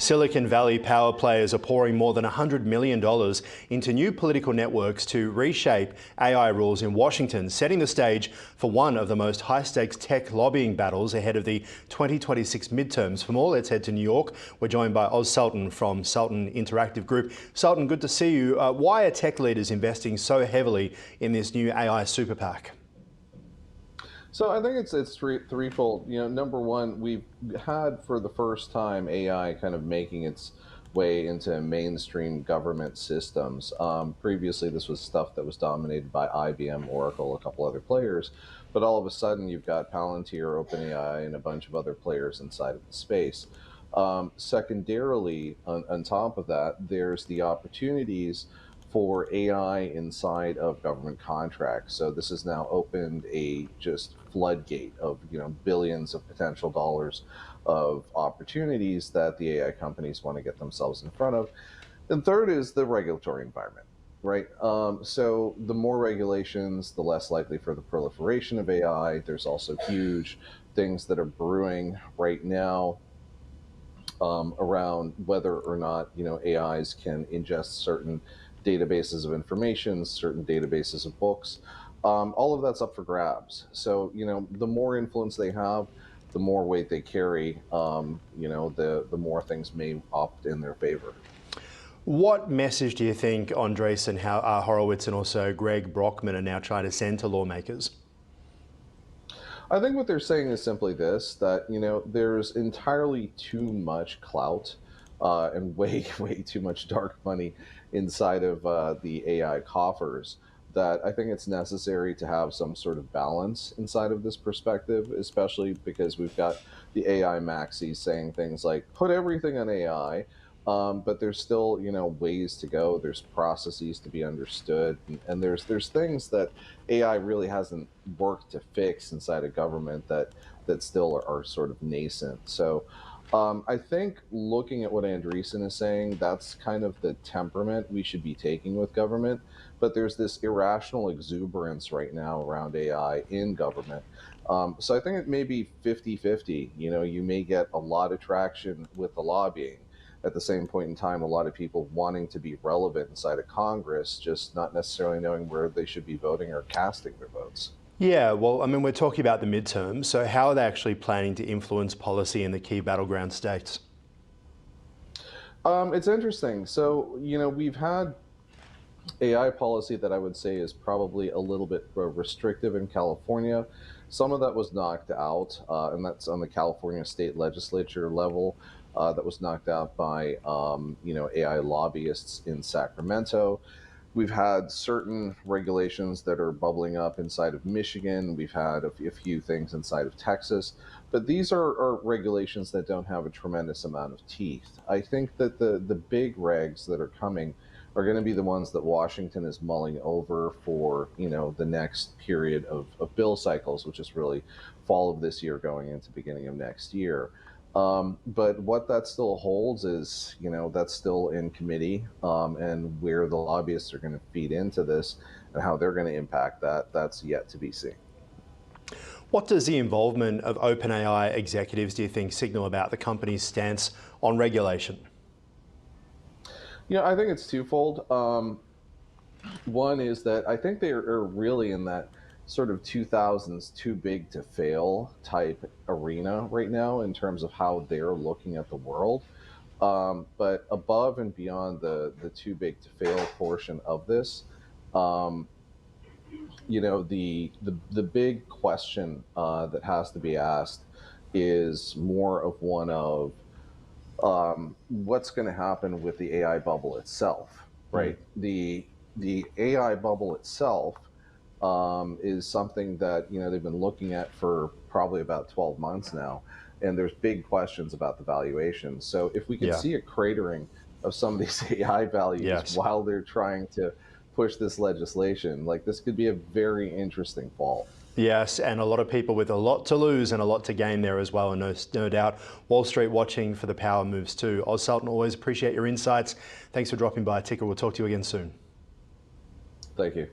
Silicon Valley power players are pouring more than $100 million into new political networks to reshape AI rules in Washington, setting the stage for one of the most high-stakes tech lobbying battles ahead of the 2026 midterms. For more, let's head to New York. We're joined by Oz Sultan from Sultan Interactive Group. Sultan, good to see you. Why are tech leaders investing so heavily in this new AI super PAC? So I think it's threefold. Number one, we've had for the first time AI kind of making its way into mainstream government systems. Previously, this was stuff that was dominated by IBM, Oracle, a couple other players, but all of a sudden you've got Palantir, OpenAI, and a bunch of other players inside of the space. Secondarily, on top of that, there's the opportunities for AI inside of government contracts. So this has now opened a just floodgate of billions of potential dollars of opportunities that the AI companies want to get themselves in front of. And third is the regulatory environment, right? So the more regulations, the less likely for the proliferation of AI. There's also huge things that are brewing right now around whether or not AIs can ingest certain databases of information, certain databases of books. All of that's up for grabs. So the more influence they have, the more weight they carry. The more things may opt in their favor. What message do you think Andreessen Horowitz and also Greg Brockman are now trying to send to lawmakers? I think what they're saying is simply this, that there's entirely too much clout and way too much dark money inside of the AI coffers, that I think it's necessary to have some sort of balance inside of this perspective, especially because we've got the AI maxis saying things like, put everything on AI, but there's still ways to go. There's processes to be understood, and there's things that AI really hasn't worked to fix inside of government that still are sort of nascent. So I think looking at what Andreessen is saying, that's kind of the temperament we should be taking with government. But there's this irrational exuberance right now around AI in government. So I think it may be 50-50. You may get a lot of traction with the lobbying. At the same point in time, a lot of people wanting to be relevant inside of Congress, just not necessarily knowing where they should be voting or casting their votes. Yeah, well, I mean, we're talking about the midterms. So how are they actually planning to influence policy in the key battleground states? It's interesting. So, we've had AI policy that I would say is probably a little bit restrictive in California. Some of that was knocked out, and that's on the California state legislature level. That was knocked out by AI lobbyists in Sacramento. We've had certain regulations that are bubbling up inside of Michigan. We've had a few things inside of Texas, but these are regulations that don't have a tremendous amount of teeth. I think that the big regs that are coming are going to be the ones that Washington is mulling over for the next period of bill cycles, which is really fall of this year going into beginning of next year. But what that still holds is, that's still in committee, and where the lobbyists are going to feed into this and how they're going to impact that, that's yet to be seen. What does the involvement of OpenAI executives, do you think, signal about the company's stance on regulation? I think it's twofold. One is that I think they are really in that sort of 2000s too big to fail type arena right now in terms of how they're looking at the world. But above and beyond the too big to fail portion of this, the big question that has to be asked is more of one of what's going to happen with the AI bubble itself, right? The AI bubble itself is something that they've been looking at for probably about 12 months now, and there's big questions about the valuation. So if we can see a cratering of some of these AI values while they're trying to push this legislation, like this could be a very interesting fall. Yes, and a lot of people with a lot to lose and a lot to gain there as well, and no doubt Wall Street watching for the power moves too. Oz Sultan, always appreciate your insights. Thanks for dropping by, Ticker. We'll talk to you again soon. Thank you.